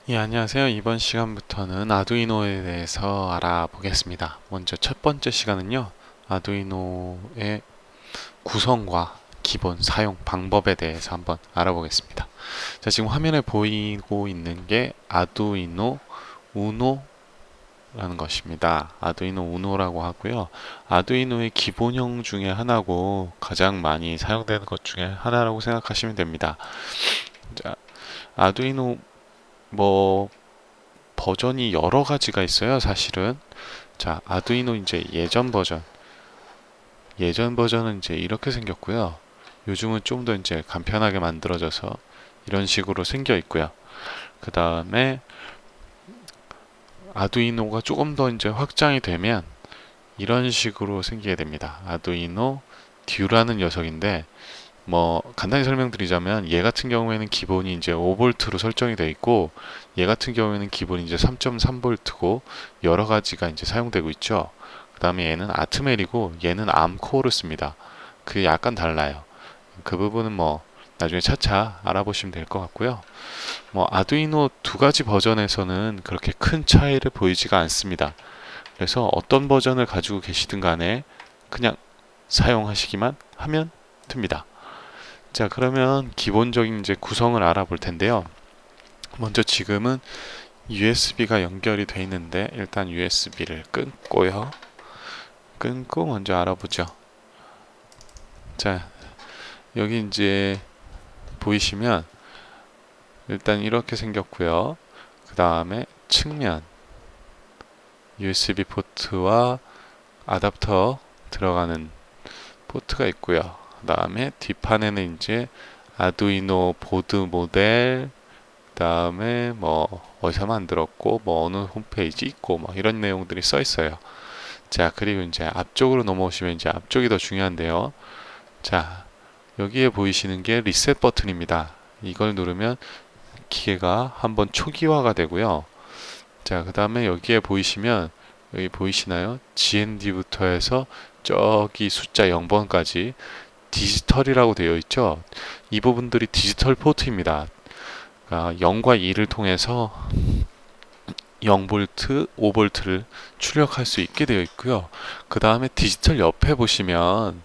예, 안녕하세요. 이번 시간부터는 아두이노에 대해서 알아보겠습니다. 먼저 첫 번째 시간은요, 아두이노의 구성과 기본 사용 방법에 대해서 한번 알아보겠습니다. 자, 지금 화면에 보이고 있는 게 아두이노 우노라는 것입니다. 아두이노 우노라고 하고요. 아두이노의 기본형 중에 하나고 가장 많이 사용되는 것 중에 하나라고 생각하시면 됩니다. 자, 아두이노 뭐 버전이 여러 가지가 있어요, 사실은. 자, 아두이노 이제 예전 버전은 이제 이렇게 생겼고요. 요즘은 좀 더 이제 간편하게 만들어져서 이런 식으로 생겨 있고요. 그 다음에 아두이노가 조금 더 이제 확장이 되면 이런 식으로 생기게 됩니다. 아두이노 듀라는 녀석인데, 뭐 간단히 설명드리자면 얘 같은 경우에는 기본이 이제 5V로 설정이 되어 있고, 얘 같은 경우에는 기본이 이제 3.3V고 여러 가지가 이제 사용되고 있죠. 그 다음에 얘는 아트멜이고 얘는 암코어를 씁니다. 그게 약간 달라요. 그 부분은 뭐 나중에 차차 알아보시면 될 것 같고요. 뭐 아두이노 두 가지 버전에서는 그렇게 큰 차이를 보이지가 않습니다. 그래서 어떤 버전을 가지고 계시든 간에 그냥 사용하시기만 하면 됩니다. 자, 그러면 기본적인 이제 구성을 알아볼 텐데요. 먼저 지금은 USB가 연결이 돼 있는데 일단 USB를 끊고요. 끊고 먼저 알아보죠. 자, 여기 이제 보이시면 일단 이렇게 생겼고요. 그 다음에 측면 USB 포트와 아답터 들어가는 포트가 있고요. 그 다음에 뒷판에는 이제 아두이노 보드 모델, 그 다음에 뭐 어디서 만들었고 뭐 어느 홈페이지 있고 뭐 이런 내용들이 써 있어요. 자, 그리고 이제 앞쪽으로 넘어오시면 이제 앞쪽이 더 중요한데요. 자, 여기에 보이시는 게 리셋 버튼입니다. 이걸 누르면 기계가 한번 초기화가 되고요. 자, 그 다음에 여기에 보이시면 여기 보이시나요? GND부터 해서 저기 숫자 0번까지 디지털이라고 되어 있죠. 이 부분들이 디지털 포트입니다. 그러니까 0과 2를 통해서 0V, 5V를 출력할 수 있게 되어 있고요. 그 다음에 디지털 옆에 보시면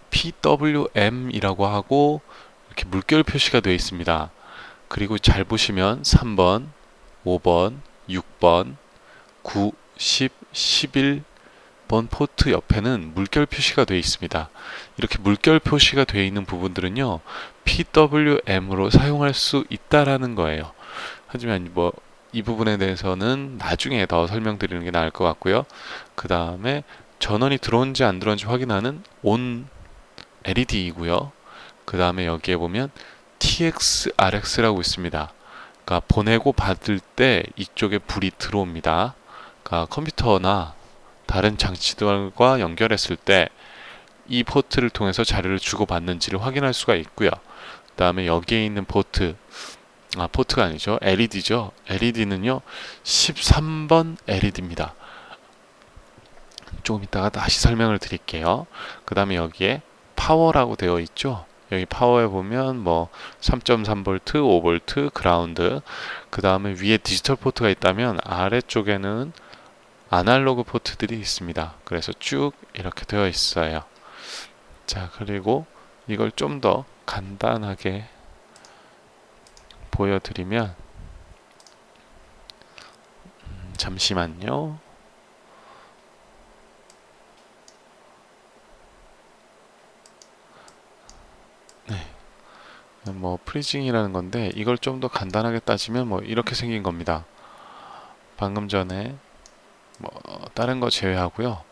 PWM이라고 하고 이렇게 물결 표시가 되어 있습니다. 그리고 잘 보시면 3번, 5번, 6번, 9, 10, 11번 포트 옆에는 물결 표시가 되어 있습니다. 이렇게 물결 표시가 되어 있는 부분들은요, PWM으로 사용할 수 있다라는 거예요. 하지만 뭐 이 부분에 대해서는 나중에 더 설명드리는 게 나을 것 같고요. 그 다음에 전원이 들어온지 안 들어온지 확인하는 ON LED이고요. 그 다음에 여기에 보면 TX-RX라고 있습니다. 그러니까 보내고 받을 때 이쪽에 불이 들어옵니다. 그러니까 컴퓨터나 다른 장치들과 연결했을 때 이 포트를 통해서 자료를 주고받는지를 확인할 수가 있고요. 그 다음에 여기에 있는 포트가 아니죠. LED죠. LED는요, 13번 LED입니다. 조금 이따가 다시 설명을 드릴게요. 그 다음에 여기에 파워라고 되어 있죠. 여기 파워에 보면 뭐 3.3V, 5V, 그라운드, 그 다음에 위에 디지털 포트가 있다면 아래쪽에는 아날로그 포트들이 있습니다. 그래서 쭉 이렇게 되어 있어요. 자, 그리고 이걸 좀 더 간단하게 보여드리면, 잠시만요. 네, 뭐 프리징이라는 건데 이걸 좀 더 간단하게 따지면 뭐 이렇게 생긴 겁니다. 방금 전에 뭐 다른 거 제외하고요.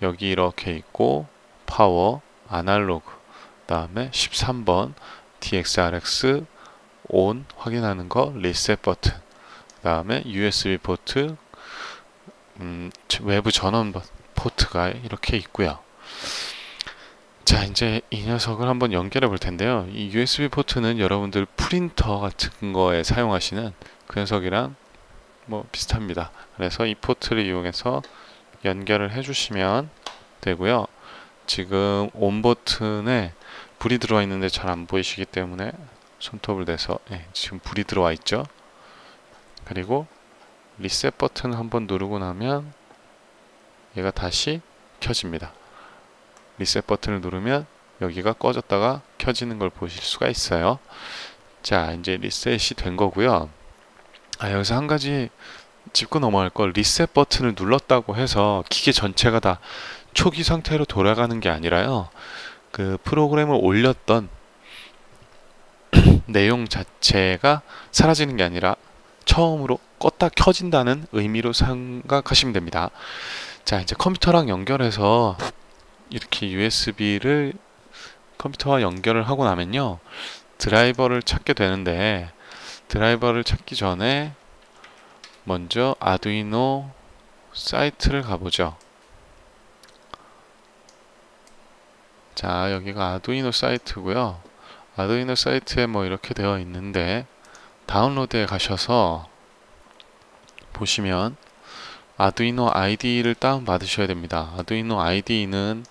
여기 이렇게 있고 파워, 아날로그, 그 다음에 13번 DXRX ON 확인하는 거, 리셋 버튼, 그 다음에 USB 포트, 외부 전원 포트가 이렇게 있고요. 자, 이제 이 녀석을 한번 연결해 볼 텐데요. 이 USB 포트는 여러분들 프린터 같은 거에 사용하시는 그 녀석이랑 뭐 비슷합니다. 그래서 이 포트를 이용해서 연결을 해주시면 되고요. 지금 온 버튼에 불이 들어와 있는데 잘 안 보이시기 때문에 손톱을 대서, 지금 불이 들어와 있죠. 그리고 리셋 버튼을 한번 누르고 나면 얘가 다시 켜집니다. 리셋 버튼을 누르면 여기가 꺼졌다가 켜지는 걸 보실 수가 있어요. 자, 이제 리셋이 된 거고요. 여기서 한 가지 짚고 넘어갈 걸, 리셋 버튼을 눌렀다고 해서 기계 전체가 다 초기 상태로 돌아가는 게 아니라요. 그 프로그램을 올렸던 내용 자체가 사라지는 게 아니라 처음으로 껐다 켜진다는 의미로 생각하시면 됩니다. 자, 이제 컴퓨터랑 연결해서 이렇게 USB를 컴퓨터와 연결을 하고 나면요, 드라이버를 찾게 되는데, 드라이버를 찾기 전에 먼저 아두이노 사이트를 가보죠. 자, 여기가 아두이노 사이트고요. 아두이노 사이트에 뭐 이렇게 되어 있는데, 다운로드에 가셔서 보시면 아두이노 IDE를 다운 받으셔야 됩니다. 아두이노 IDE는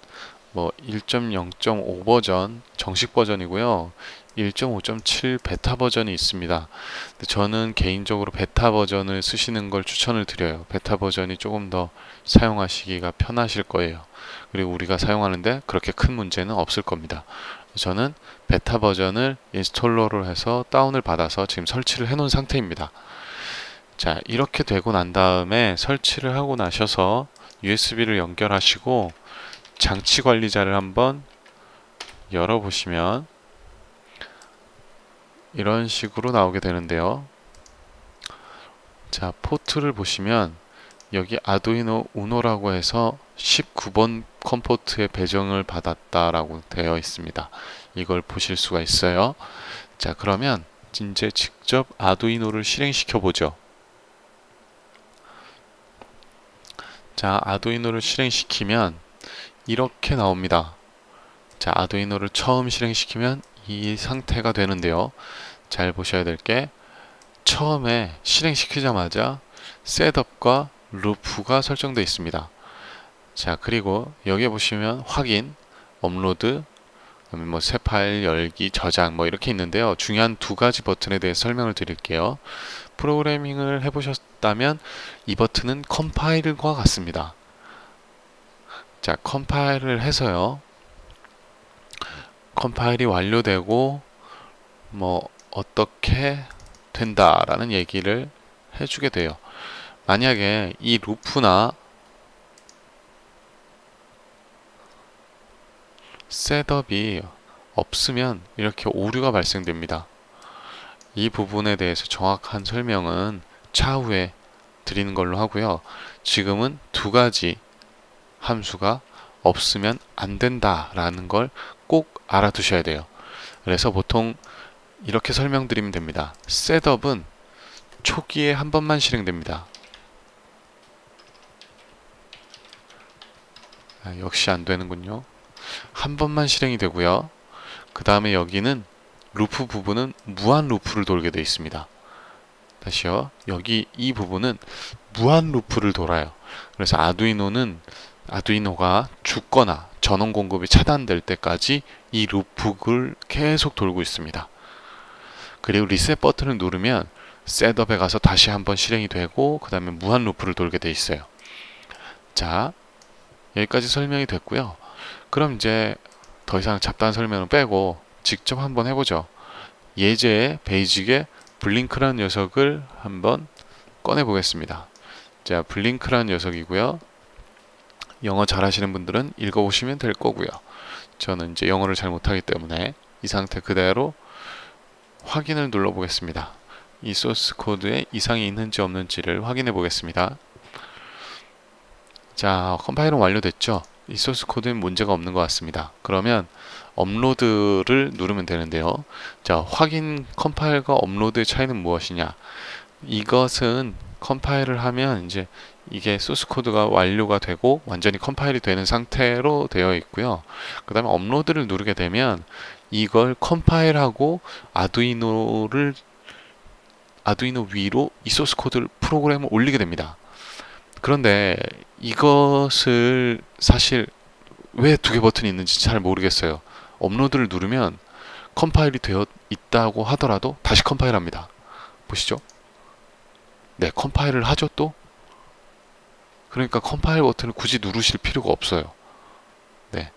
뭐 1.0.5 버전 정식 버전이고요. 1.5.7 베타 버전이 있습니다. 근데 저는 개인적으로 베타 버전을 쓰시는 걸 추천을 드려요. 베타 버전이 조금 더 사용하시기가 편하실 거예요. 그리고 우리가 사용하는데 그렇게 큰 문제는 없을 겁니다. 저는 베타 버전을 인스톨러를 해서 다운을 받아서 지금 설치를 해 놓은 상태입니다. 자, 이렇게 되고 난 다음에 설치를 하고 나셔서 USB를 연결하시고 장치 관리자를 한번 열어보시면 이런 식으로 나오게 되는데요. 자, 포트를 보시면 여기 아두이노 우노라고 해서 19번 컴포트에 배정을 받았다라고 되어 있습니다. 이걸 보실 수가 있어요. 자, 그러면 이제 직접 아두이노를 실행시켜 보죠. 자, 아두이노를 실행시키면 이렇게 나옵니다. 자, 아두이노를 처음 실행시키면 이 상태가 되는데요. 잘 보셔야 될 게, 처음에 실행시키자마자 셋업과 루프가 설정되어 있습니다. 자, 그리고 여기에 보시면 확인, 업로드, 그다음에 뭐 새 파일 열기, 저장 뭐 이렇게 있는데요. 중요한 두 가지 버튼에 대해서 설명을 드릴게요. 프로그래밍을 해보셨다면 이 버튼은 컴파일과 같습니다. 자, 컴파일을 해서요, 컴파일이 완료되고 뭐 어떻게 된다라는 얘기를 해주게 돼요. 만약에 이 루프나 셋업이 없으면 이렇게 오류가 발생됩니다. 이 부분에 대해서 정확한 설명은 차후에 드리는 걸로 하고요. 지금은 두 가지 함수가 없으면 안 된다라는 걸 꼭 알아두셔야 돼요. 그래서 보통 이렇게 설명드리면 됩니다. 셋업은 초기에 한 번만 실행됩니다. 역시 안 되는군요. 한 번만 실행이 되고요. 그 다음에 여기는 루프 부분은 무한 루프를 돌게 되어 있습니다. 다시요. 여기 이 부분은 무한 루프를 돌아요. 그래서 아두이노가 죽거나 전원 공급이 차단될 때까지 이 루프를 계속 돌고 있습니다. 그리고 리셋 버튼을 누르면 셋업에 가서 다시 한번 실행이 되고 그 다음에 무한 루프를 돌게 되어 있어요. 자, 여기까지 설명이 됐고요. 그럼 이제 더 이상 잡다한 설명은 빼고 직접 한번 해보죠. 예제의 베이직의 블링크라는 녀석을 한번 꺼내 보겠습니다. 자, 블링크라는 녀석이고요. 영어 잘하시는 분들은 읽어보시면 될 거고요. 저는 이제 영어를 잘 못하기 때문에 이 상태 그대로 확인을 눌러 보겠습니다. 이 소스 코드에 이상이 있는지 없는지를 확인해 보겠습니다. 자, 컴파일은 완료됐죠? 이 소스 코드엔 문제가 없는 것 같습니다. 그러면 업로드를 누르면 되는데요. 자, 확인 컴파일과 업로드의 차이는 무엇이냐? 이것은 컴파일을 하면 이제 이게 소스 코드가 완료가 되고 완전히 컴파일이 되는 상태로 되어 있고요. 그 다음에 업로드를 누르게 되면 이걸 컴파일하고 아두이노 위로 이 소스 코드를 프로그램을 올리게 됩니다. 그런데 이것을 사실 왜 두 개 버튼이 있는지 잘 모르겠어요. 업로드를 누르면 컴파일이 되어 있다고 하더라도 다시 컴파일합니다. 보시죠. 네, 컴파일을 하죠 또. 그러니까 컴파일 버튼을 굳이 누르실 필요가 없어요. 네,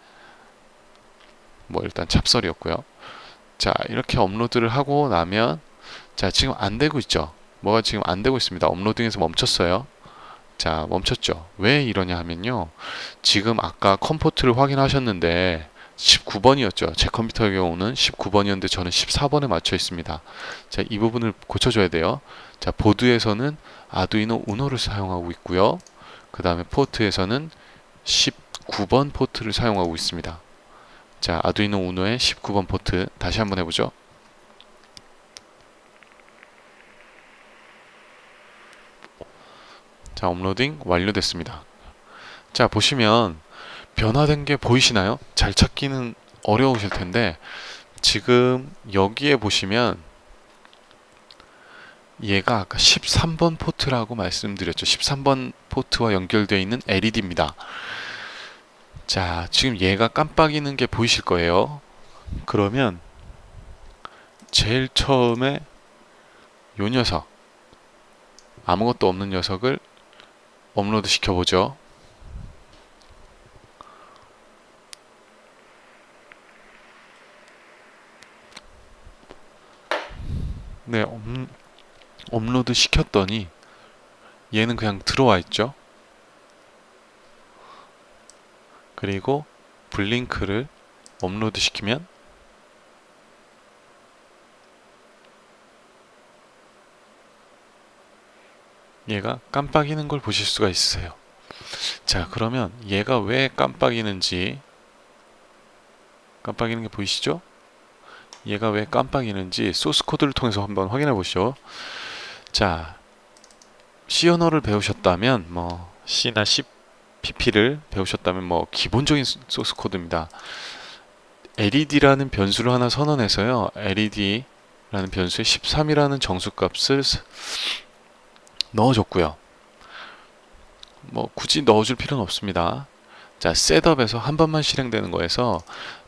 뭐 일단 찹설이었고요. 자, 이렇게 업로드를 하고 나면, 자, 지금 안 되고 있죠. 뭐가 지금 안 되고 있습니다. 업로딩에서 멈췄어요. 자, 멈췄죠. 왜 이러냐 하면요, 지금 아까 컴포트를 확인하셨는데 19번이었죠. 제 컴퓨터의 경우는 19번이었는데 저는 14번에 맞춰 있습니다. 자, 이 부분을 고쳐줘야 돼요. 자, 보드에서는 아두이노 우노를 사용하고 있고요. 그 다음에 포트에서는 19번 포트를 사용하고 있습니다. 자, 아두이노 우노의 19번 포트 다시 한번 해보죠. 자, 업로딩 완료됐습니다. 자, 보시면 변화된 게 보이시나요? 잘 찾기는 어려우실 텐데, 지금 여기에 보시면 얘가 아까 13번 포트라고 말씀드렸죠. 13번 포트와 연결되어 있는 LED입니다. 자, 지금 얘가 깜빡이는 게 보이실 거예요. 그러면 제일 처음에 요 녀석, 아무것도 없는 녀석을 업로드 시켜보죠. 네, 업로드 시켰더니 얘는 그냥 들어와 있죠. 그리고 블링크를 업로드 시키면 얘가 깜빡이는 걸 보실 수가 있으세요. 자, 그러면 얘가 왜 깜빡이는지, 깜빡이는 게 보이시죠? 얘가 왜 깜빡이는지 소스 코드를 통해서 한번 확인해 보시죠. 자, C 언어를 배우셨다면 뭐 C나 C, PP를 배우셨다면 뭐 기본적인 소스 코드입니다. LED라는 변수를 하나 선언해서요, LED라는 변수에 13이라는 정수값을 넣어줬고요. 뭐 굳이 넣어줄 필요는 없습니다. 자, 셋업에서 한 번만 실행되는 거에서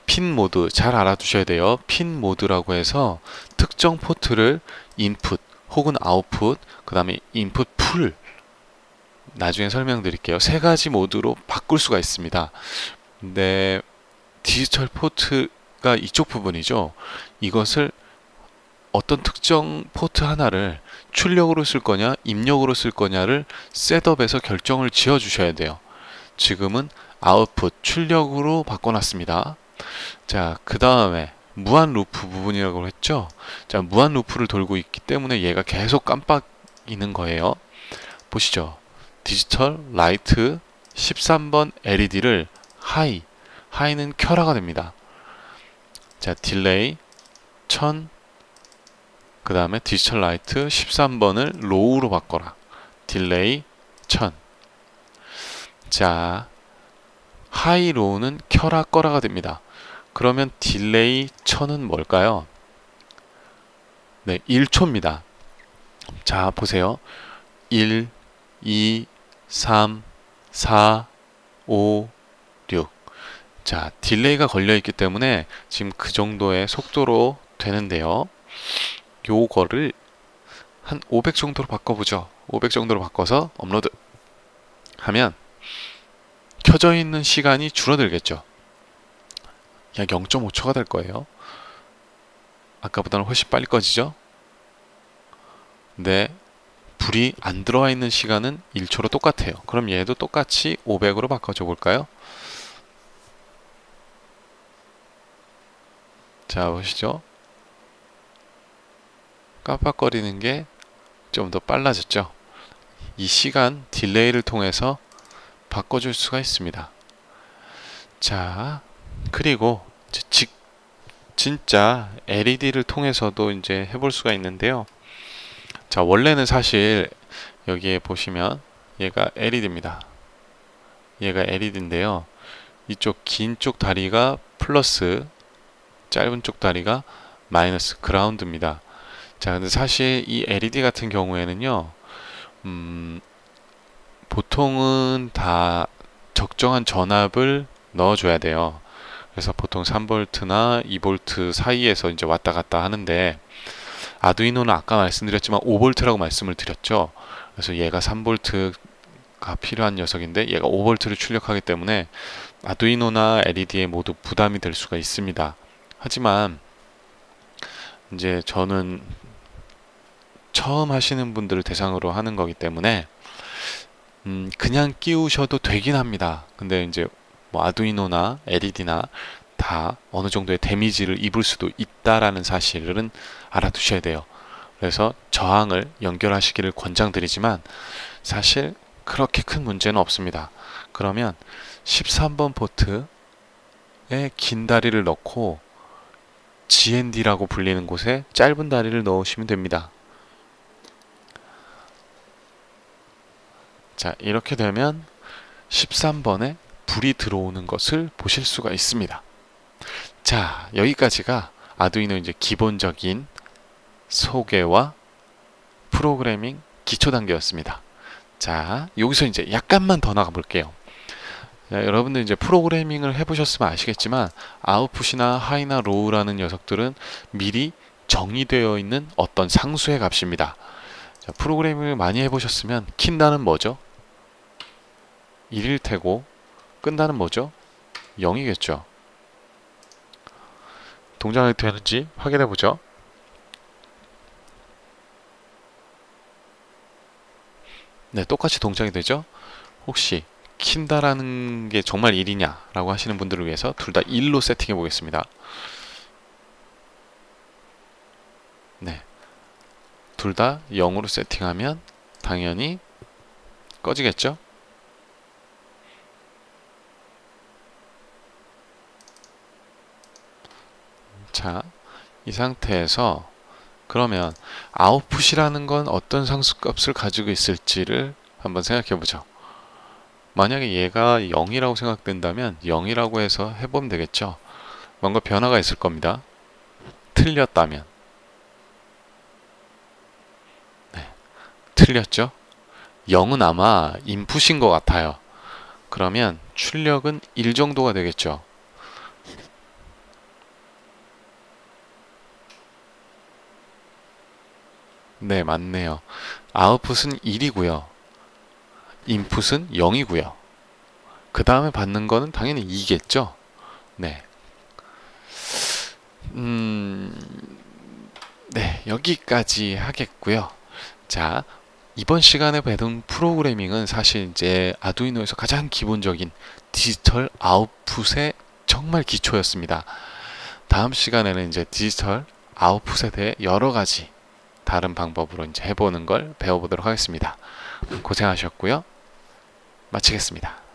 핀 모드 잘 알아두셔야 돼요. 핀 모드라고 해서 특정 포트를 인풋 혹은 아웃풋, 그 다음에 인풋 풀, 나중에 설명드릴게요. 세 가지 모드로 바꿀 수가 있습니다. 근데 디지털 포트가 이쪽 부분이죠. 이것을 어떤 특정 포트 하나를 출력으로 쓸 거냐 입력으로 쓸 거냐를 셋업에서 결정을 지어 주셔야 돼요. 지금은 아웃풋 출력으로 바꿔놨습니다. 자, 그 다음에 무한 루프 부분이라고 했죠. 자, 무한 루프를 돌고 있기 때문에 얘가 계속 깜빡이는 거예요. 보시죠. 디지털 라이트 13번 LED를 하이는 켜라가 됩니다. 자, 딜레이 1000, 그 다음에 디지털 라이트 13번을 로우로 바꿔라. 딜레이 1000. 자, 하이 로우는 켜라 꺼라가 됩니다. 그러면 딜레이 1000은 뭘까요? 네, 1초입니다. 자, 보세요. 1, 2, 3, 4, 5, 6. 자, 딜레이가 걸려있기 때문에 지금 그 정도의 속도로 되는데요. 요거를 한 500 정도로 바꿔보죠. 500 정도로 바꿔서 업로드 하면 켜져 있는 시간이 줄어들겠죠. 약 0.5초가 될 거예요. 아까보다는 훨씬 빨리 꺼지죠. 근데 불이 안 들어와 있는 시간은 1초로 똑같아요. 그럼 얘도 똑같이 500으로 바꿔줘 볼까요? 자, 보시죠. 깜빡거리는 게 좀 더 빨라졌죠. 이 시간 딜레이를 통해서 바꿔줄 수가 있습니다. 자, 그리고 진짜 LED를 통해서도 이제 해볼 수가 있는데요. 자, 원래는 사실 여기에 보시면 얘가 LED입니다. 얘가 LED인데요. 이쪽 긴 쪽 다리가 플러스, 짧은 쪽 다리가 마이너스, 그라운드입니다. 자, 근데 사실 이 LED 같은 경우에는요, 보통은 다 적정한 전압을 넣어줘야 돼요. 그래서 보통 3V나 2V 사이에서 이제 왔다 갔다 하는데, 아두이노는 아까 말씀드렸지만 5V라고 말씀을 드렸죠. 그래서 얘가 3V가 필요한 녀석인데 얘가 5V를 출력하기 때문에 아두이노나 LED에 모두 부담이 될 수가 있습니다. 하지만 이제 저는 처음 하시는 분들을 대상으로 하는 거기 때문에 그냥 끼우셔도 되긴 합니다. 근데 이제 뭐 아두이노나 LED나 다 어느 정도의 데미지를 입을 수도 있다라는 사실은 알아두셔야 돼요. 그래서 저항을 연결하시기를 권장드리지만 사실 그렇게 큰 문제는 없습니다. 그러면 13번 포트에 긴 다리를 넣고 GND라고 불리는 곳에 짧은 다리를 넣으시면 됩니다. 자, 이렇게 되면 13번에 불이 들어오는 것을 보실 수가 있습니다. 자, 여기까지가 아두이노 이제 기본적인 소개와 프로그래밍 기초 단계였습니다. 자, 여기서 이제 약간만 더 나가 볼게요. 자, 여러분들 이제 프로그래밍을 해보셨으면 아시겠지만 아웃풋이나 하이나 로우라는 녀석들은 미리 정의되어 있는 어떤 상수의 값입니다. 자, 프로그래밍을 많이 해보셨으면 킨다는 뭐죠? 1일 테고 끈다는 뭐죠? 0이겠죠. 동작이 되는지 확인해 보죠. 네, 똑같이 동작이 되죠. 혹시 킨다라는 게 정말 1이냐 라고 하시는 분들을 위해서 둘 다 1로 세팅해 보겠습니다. 네, 둘 다 0으로 세팅하면 당연히 꺼지겠죠. 자, 이 상태에서 그러면 아웃풋이라는 건 어떤 상수값을 가지고 있을지를 한번 생각해 보죠. 만약에 얘가 0이라고 생각된다면 0이라고 해서 해보면 되겠죠. 뭔가 변화가 있을 겁니다. 틀렸다면. 네, 틀렸죠? 0은 아마 인풋인 것 같아요. 그러면 출력은 1 정도가 되겠죠. 네, 맞네요. 아웃풋은 1이고요. 인풋은 0이고요. 그 다음에 받는 거는 당연히 2겠죠. 네. 네, 여기까지 하겠고요. 자, 이번 시간에 배운 프로그래밍은 사실 이제 아두이노에서 가장 기본적인 디지털 아웃풋의 정말 기초였습니다. 다음 시간에는 이제 디지털 아웃풋에 대해 여러 가지 다른 방법으로 이제 해보는 걸 배워보도록 하겠습니다. 고생하셨고요. 마치겠습니다.